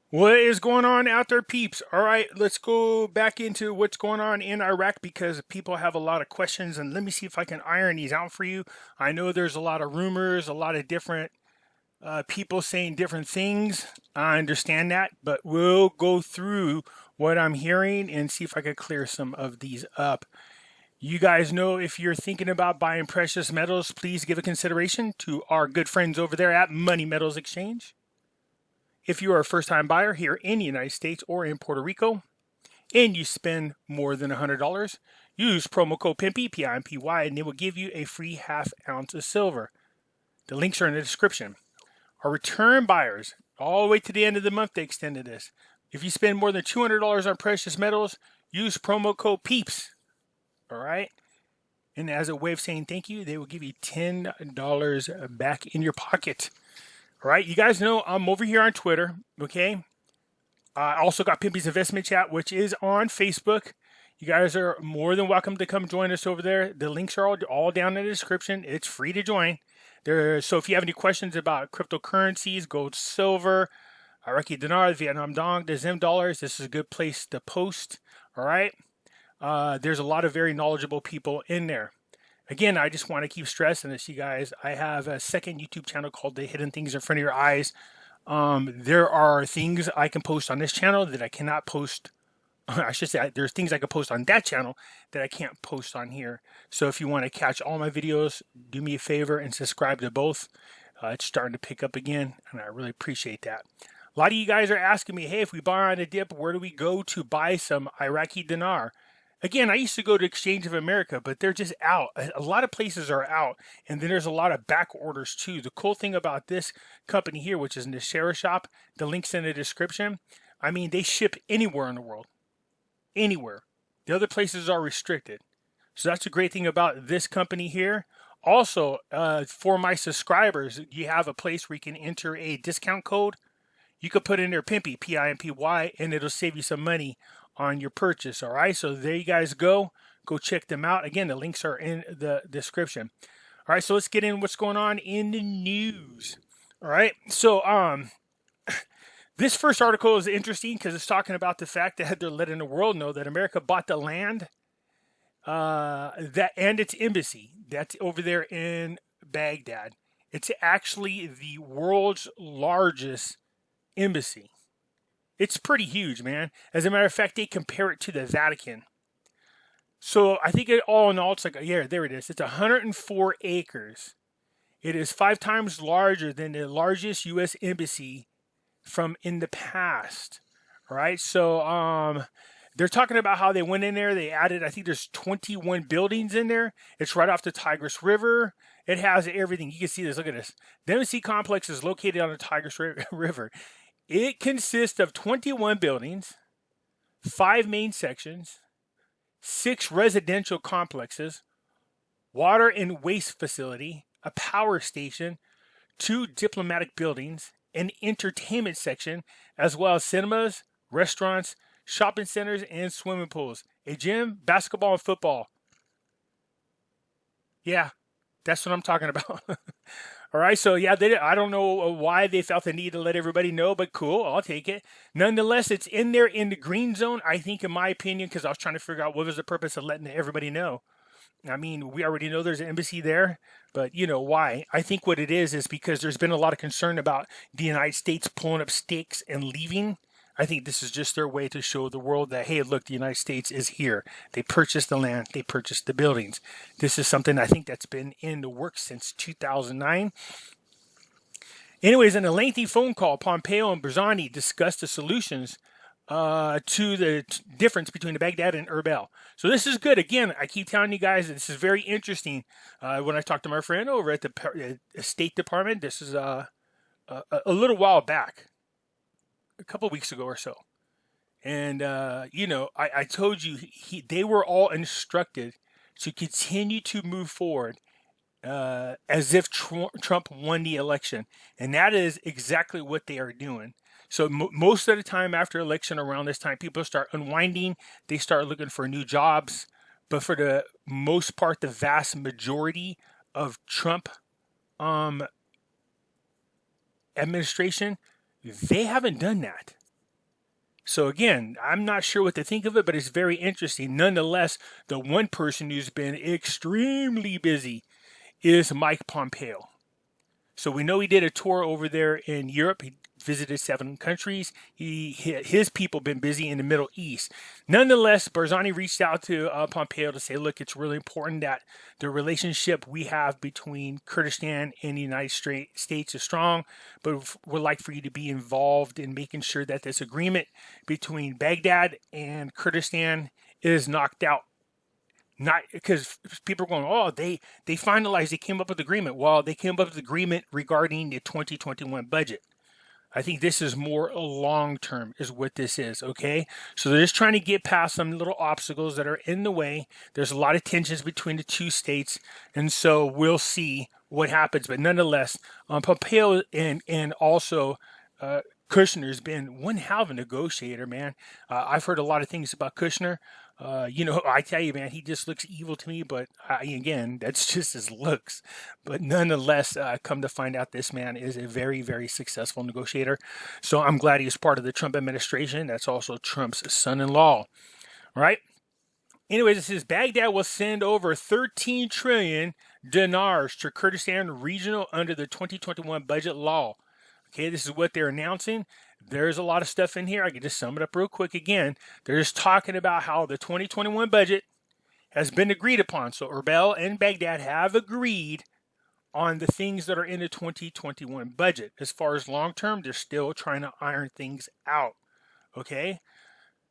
What is going on out there, peeps? All right, let's go back into what's going on in Iraq because people have a lot of questions, and let me see if I can iron these out for you. I know there's a lot of rumors, a lot of different people saying different things. I understand that, but we'll go through what I'm hearing and see if I can clear some of these up. You guys know if you're thinking about buying precious metals, please give a consideration to our good friends over there at Money Metals Exchange. If you are a first-time buyer here in the United States or in Puerto Rico, and you spend more than $100, use promo code Pimpy, P-I-M-P-Y, and they will give you a free half ounce of silver. The links are in the description. Our return buyers, all the way to the end of the month, they extended this. If you spend more than $200 on precious metals, use promo code PEEPS. All right? And as a way of saying thank you, they will give you $10 back in your pocket. All right, you guys know I'm over here on Twitter, okay? I also got Pimpy's Investment Chat, which is on Facebook. You guys are more than welcome to come join us over there. The links are all down in the description. It's free to join. So if you have any questions about cryptocurrencies, gold, silver, Iraqi Dinar, Vietnam Dong, the Zim dollars, this is a good place to post, all right? There's a lot of very knowledgeable people in there. Again, I just want to keep stressing this, you guys. I have a second YouTube channel called The Hidden Things in Front of Your Eyes. There are things I can post on this channel that I cannot post. I should say there's things I can post on that channel that I can't post on here. So if you want to catch all my videos, do me a favor and subscribe to both. It's starting to pick up again, and I really appreciate that. A lot of you guys are asking me, hey, if we buy on a dip, where do we go to buy some Iraqi dinar? Again, I used to go to Exchange of America, but they're just out. A lot of places are out, and then there's a lot of back orders too. The cool thing about this company here, which is Nashera Shop, the link's in the description. I mean, they ship anywhere in the world. Anywhere. The other places are restricted. So that's a great thing about this company here. Also, for my subscribers, you have a place where you can enter a discount code. You could put in there Pimpy, P-I-M-P-Y, and it'll save you some money on your purchase. All right, so there you guys go check them out. Again, the links are in the description. All right, so let's get in what's going on in the news. All right, so this first article is interesting because it's talking about the fact that they're letting the world know that America bought the land that and its embassy that's over there in Baghdad. It's actually the world's largest embassy. It's pretty huge, man. As a matter of fact, they compare it to the Vatican. So I think all in all, it's like, yeah, there it is. It's 104 acres. It is 5 times larger than the largest U.S. embassy from in the past. All right, so they're talking about how they went in there. They added, I think there's 21 buildings in there. It's right off the Tigris River. It has everything. You can see this. Look at this. The embassy complex is located on the Tigris River. It consists of 21 buildings, 5 main sections, 6 residential complexes, water and waste facility, a power station, 2 diplomatic buildings, an entertainment section, as well as cinemas, restaurants, shopping centers, and swimming pools, a gym, basketball, and football. Yeah, that's what I'm talking about. All right, so yeah, I don't know why they felt the need to let everybody know, but cool, I'll take it. Nonetheless, it's in there in the green zone, I think, in my opinion, because I was trying to figure out what was the purpose of letting everybody know. I mean, we already know there's an embassy there, but you know why? I think what it is because there's been a lot of concern about the United States pulling up stakes and leaving. I think this is just their way to show the world that, hey, look, the United States is here. They purchased the land. They purchased the buildings. This is something I think that's been in the works since 2009. Anyways, in a lengthy phone call, Pompeo and Barzani discussed the solutions to the difference between the Baghdad and Erbil. So this is good. Again, I keep telling you guys, this is very interesting. When I talked to my friend over at the State Department, this is a little while back. A couple weeks ago or so. And, you know, I told you they were all instructed to continue to move forward as if Trump won the election. And that is exactly what they are doing. So most of the time after election around this time, people start unwinding. They start looking for new jobs. But for the most part, the vast majority of Trump administration, they haven't done that. So again, I'm not sure what to think of it, but it's very interesting. Nonetheless, the one person who's been extremely busy is Mike Pompeo. So we know he did a tour over there in Europe. He visited 7 countries. His people been busy in the Middle East. Nonetheless, Barzani reached out to Pompeo to say, look, it's really important that the relationship we have between Kurdistan and the United States is strong, but we'd like for you to be involved in making sure that this agreement between Baghdad and Kurdistan is knocked out. Not because people are going, oh, they finalized, they came up with agreement. Well, they came up with agreement regarding the 2021 budget. I think this is more long term is what this is, okay? So they're just trying to get past some little obstacles that are in the way. There's a lot of tensions between the 2 states, and so we'll see what happens. But nonetheless, Pompeo and also Kushner's been one hell of a negotiator, man. I've heard a lot of things about Kushner. I tell you, man, he just looks evil to me, but again, that's just his looks. But nonetheless, come to find out this man is a very, very successful negotiator. So I'm glad he's part of the Trump administration. That's also Trump's son-in-law. All right. Anyways, it says Baghdad will send over 13 trillion dinars to Kurdistan regional under the 2021 budget law. Okay, this is what they're announcing. There's a lot of stuff in here. I can just sum it up real quick again. They're just talking about how the 2021 budget has been agreed upon. So Erbil and Baghdad have agreed on the things that are in the 2021 budget. As far as long term, they're still trying to iron things out. Okay,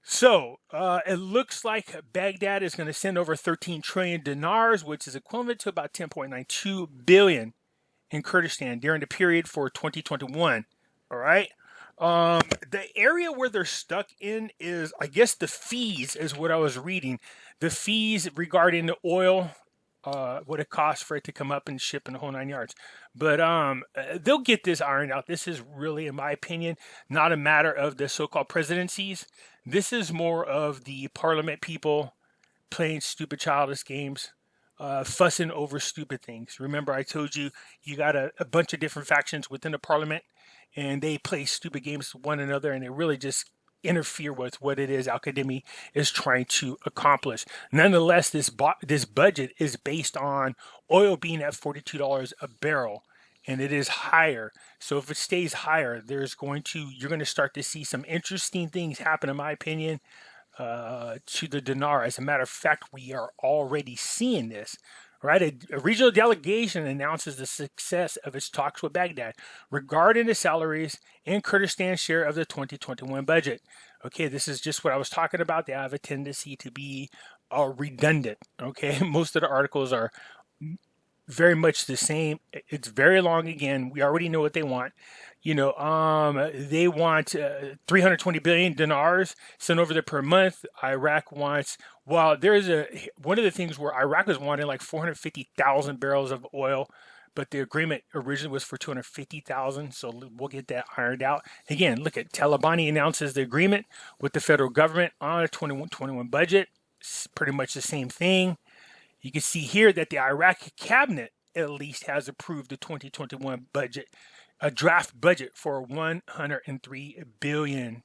so it looks like Baghdad is going to send over 13 trillion dinars, which is equivalent to about 10.92 billion in Kurdistan during the period for 2021. All right. The area where they're stuck in is, I guess, the fees is what I was reading. The fees regarding the oil, what it costs for it to come up and ship in the whole 9 yards. But they'll get this ironed out. This is really, in my opinion, not a matter of the so-called presidencies. This is more of the parliament people playing stupid childish games. Fussing over stupid things. Remember, I told you got a bunch of different factions within the parliament, and they play stupid games with one another, and they really just interfere with what it is Al-Qademi is trying to accomplish. Nonetheless, this budget is based on oil being at $42 a barrel, and it is higher. So if it stays higher, you're going to start to see some interesting things happen, in my opinion, to the dinar. As a matter of fact, we are already seeing this, right? A regional delegation announces the success of its talks with Baghdad regarding the salaries and Kurdistan's share of the 2021 budget. Okay, this is just what I was talking about. They have a tendency to be redundant. Okay, most of the articles are very much the same. It's very long again. We already know what they want. They want 320 billion dinars sent over there per month. Iraq wants, there's one of the things where Iraq was wanting like 450,000 barrels of oil, but the agreement originally was for 250,000. So we'll get that ironed out. Again, look at Talabani announces the agreement with the federal government on a 2021 budget. It's pretty much the same thing. You can see here that the Iraqi cabinet at least has approved the 2021 budget, a draft budget for $103 billion.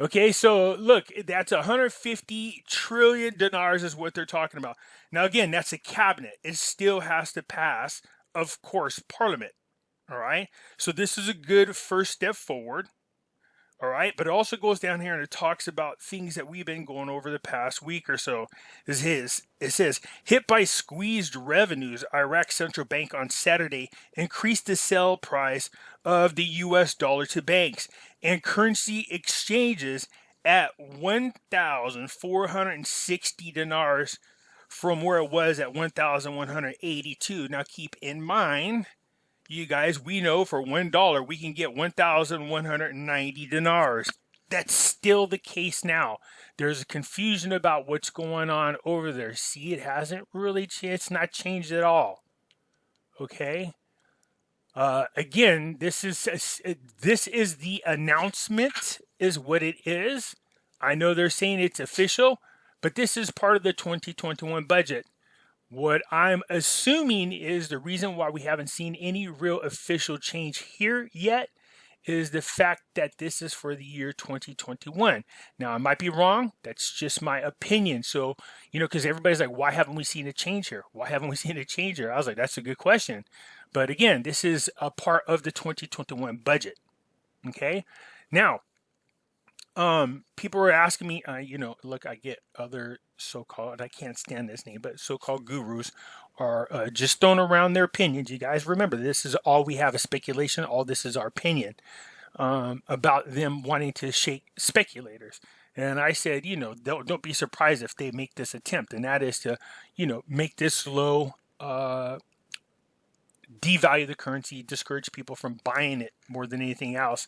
Okay, so look, that's 150 trillion dinars is what they're talking about. Now, again, that's a cabinet. It still has to pass, of course, Parliament. All right, so this is a good first step forward. All right, but it also goes down here and it talks about things that we've been going over the past week or so. It says, hit by squeezed revenues, Iraq Central Bank on Saturday increased the sell price of the U.S. dollar to banks and currency exchanges at 1,460 dinars from where it was at 1,182. Now keep in mind, you guys, we know for $1 we can get 1,190 dinars. That's still the case now. There's a confusion about what's going on over there. See, it hasn't really it's not changed at all. Okay. Again, this is the announcement, is what it is. I know they're saying it's official, but this is part of the 2021 budget. What I'm assuming is the reason why we haven't seen any real official change here yet is the fact that this is for the year 2021. Now, I might be wrong. That's just my opinion. So, because everybody's like, why haven't we seen a change here? Why haven't we seen a change here? I was like, that's a good question. But again, this is a part of the 2021 budget. Okay. Now, people were asking me, look, I get other so-called, I can't stand this name, but so-called gurus are just throwing around their opinions. You guys remember, this is all we have is speculation. All this is our opinion about them wanting to shake speculators. And I said, don't be surprised if they make this attempt, and that is to, make this low, devalue the currency, discourage people from buying it more than anything else.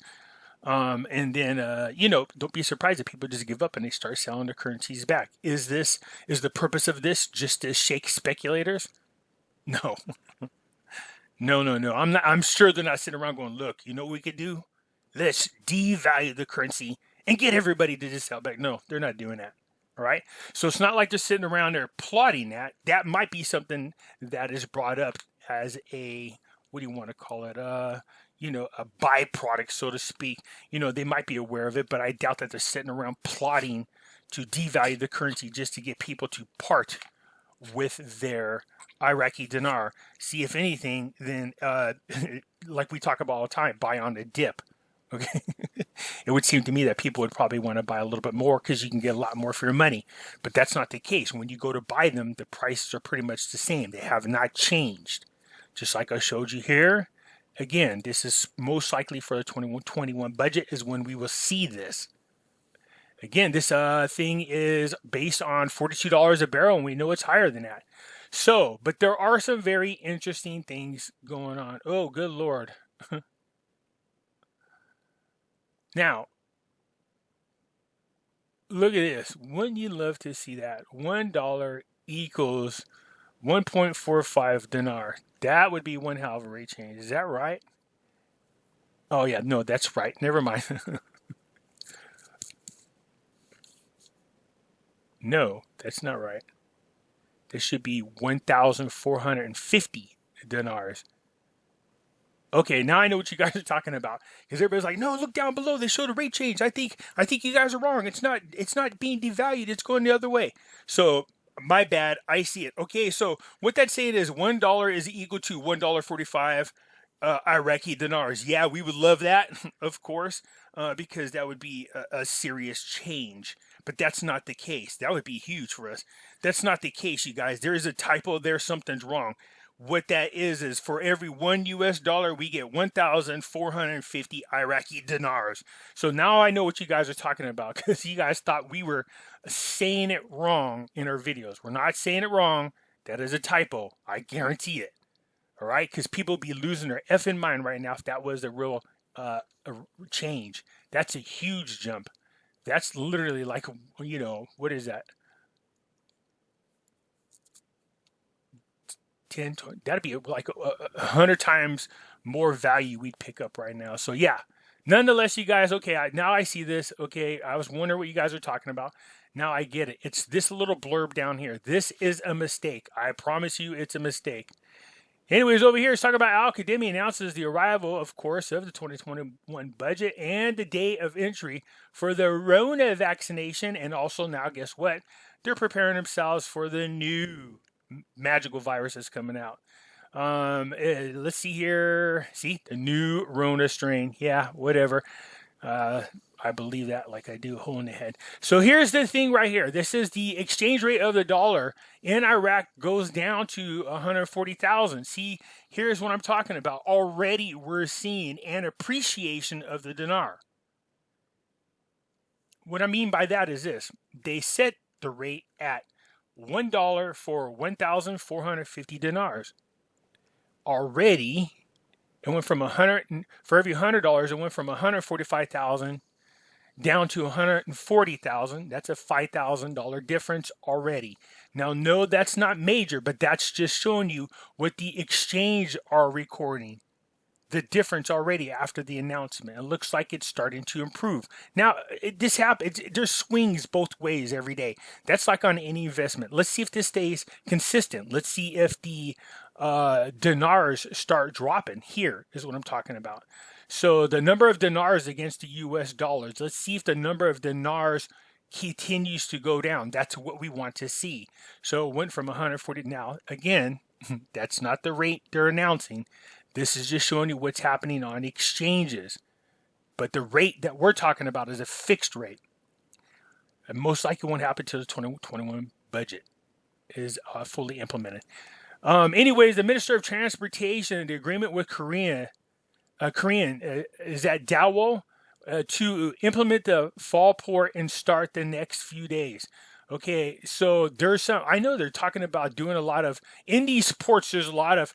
And then, don't be surprised if people just give up and they start selling their currencies back. Is the purpose of this just to shake speculators? No, no. I'm sure they're not sitting around going, look, you know what we could do? Let's devalue the currency and get everybody to just sell back. No, they're not doing that. All right. So it's not like they're sitting around there plotting that. That might be something that is brought up as a, what do you want to call it? A byproduct, so to speak. They might be aware of it, but I doubt that they're sitting around plotting to devalue the currency just to get people to part with their Iraqi dinar. See, if anything, then like we talk about all the time, buy on the dip. Okay. It would seem to me that people would probably want to buy a little bit more because you can get a lot more for your money. But that's not the case. When you go to buy them, the prices are pretty much the same. They have not changed. Just like I showed you here. Again, this is most likely for the 2021 budget is when we will see this. Again, this thing is based on $42 a barrel, and we know it's higher than that. So, but there are some very interesting things going on. Oh, good Lord. Now, look at this. Wouldn't you love to see that? $1 equals 1.45 dinar. That would be one hell of a rate change. Is that right? Oh, yeah. No, that's right. Never mind. No, that's not right. This should be 1,450 dinars. Okay, now I know what you guys are talking about. Because everybody's like, no, look down below. They showed a rate change. I think you guys are wrong. It's not being devalued. It's going the other way. So my bad. I see it. Okay, so what that's saying is $1 is equal to $1.45 Iraqi dinars. Yeah, we would love that, of course, because that would be a serious change. But that's not the case. That would be huge for us. That's not the case, you guys. There is a typo there. Something's wrong. What that is for every $1 we get 1,450 Iraqi dinars. So now I know what you guys are talking about, because you guys thought we were saying it wrong in our videos. We're not saying it wrong. That is a typo. I guarantee it. All right? Because people be losing their effing mind right now if that was a real a change. That's a huge jump. That's literally like, what is that? 10, 20, that'd be like 100 times more value we'd pick up right now. So yeah, nonetheless, you guys, okay, now I see this. Okay, I was wondering what you guys are talking about. Now I get it. It's this little blurb down here. This is a mistake. I promise you it's a mistake. Anyways, over here, it's talking about Al-Qademi announces the arrival, of course, of the 2021 budget and the day of entry for the Rona vaccination. And also now, guess what? They're preparing themselves for the new magical virus that's coming out. Let's see here. See, the new Rona strain. Yeah, whatever. I believe that like I do a hole in the head. So here's the thing right here. This is the exchange rate of the dollar in Iraq goes down to 140,000. See, here's what I'm talking about. Already we're seeing an appreciation of the dinar. What I mean by that is this. They set the rate at $1 for 1,450 dinars. Already, it went from for every $100, it went from 145,000 down to 140,000. That's a $5,000 difference already. Now, no, that's not major, but that's just showing you what the exchange are recording. The difference already after the announcement. It looks like it's starting to improve. Now, this happens. There's swings both ways every day. That's like on any investment. Let's see if this stays consistent. Let's see if the dinars start dropping. Here is what I'm talking about. So the number of dinars against the US dollars, let's see if the number of dinars continues to go down. That's what we want to see. So it went from 140. Now, again, that's not the rate they're announcing. This is just showing you what's happening on exchanges. But the rate that we're talking about is a fixed rate. And most likely won't happen until the 2021 budget is fully implemented. Anyways, the Minister of Transportation, the agreement with Korean is that Daewoo to implement the fall port and start the next few days. Okay, so there's some, I know they're talking about doing a lot of, in these ports, there's a lot of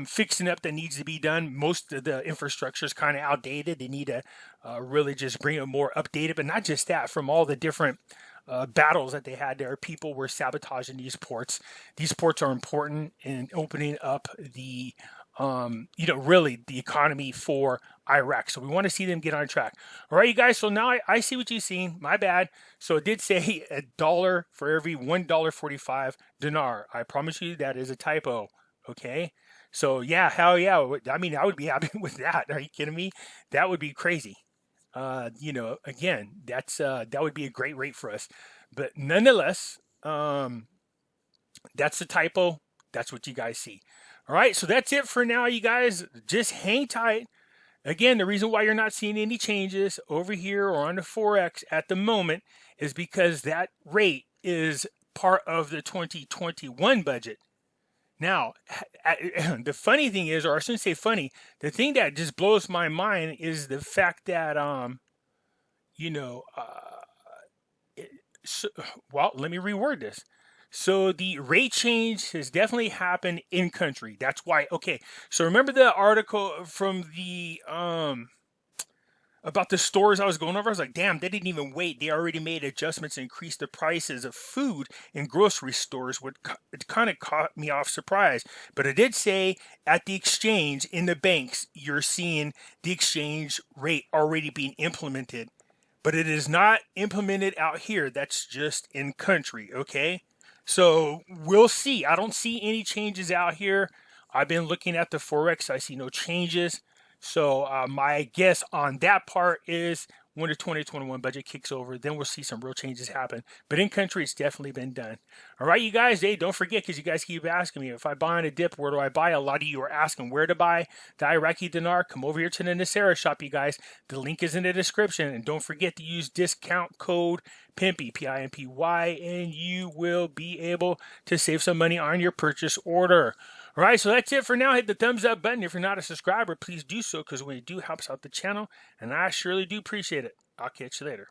fixing up that needs to be done. Most of the infrastructure is kind of outdated. They need to really just bring it more updated, but not just that, from all the different battles that they had there. People were sabotaging these ports. These ports are important in opening up the, really the economy for Iraq. So we want to see them get on track. All right, you guys. So now I see what you've seen. My bad. So it did say $1 for every $1.45 dinar. I promise you that is a typo. Okay. So yeah, hell yeah. I mean, I would be happy with that. Are you kidding me? That would be crazy. Again, that would be a great rate for us. But nonetheless, that's the typo. That's what you guys see. All right, so that's it for now, you guys. Just hang tight. Again, the reason why you're not seeing any changes over here or on the Forex at the moment is because that rate is part of the 2021 budget. Now, the funny thing is, or I shouldn't say funny, the thing that just blows my mind is the fact that, well, let me reword this. So the rate change has definitely happened in country. That's why, okay. So remember the article from the, about the stores I was going over? I was like, damn, they didn't even wait. They already made adjustments and increased the prices of food in grocery stores. It kind of caught me off surprise. But it did say at the exchange, in the banks, you're seeing the exchange rate already being implemented. But it is not implemented out here. That's just in country, okay? So we'll see. I don't see any changes out here. I've been looking at the Forex. I see no changes. So my guess on that part is when the 2021 budget kicks over, then we'll see some real changes happen. But in country, it's definitely been done. All right, you guys, hey, don't forget, because you guys keep asking me, if I buy on a dip, where do I buy? A lot of you are asking where to buy the Iraqi Dinar. Come over here to the Nasera shop, you guys. The link is in the description. And don't forget to use discount code Pimpy, P-I-M-P-Y, and you will be able to save some money on your purchase order. All right, so that's it for now. Hit the thumbs up button. If you're not a subscriber, please do so, because when you do, helps out the channel, and I surely do appreciate it. I'll catch you later.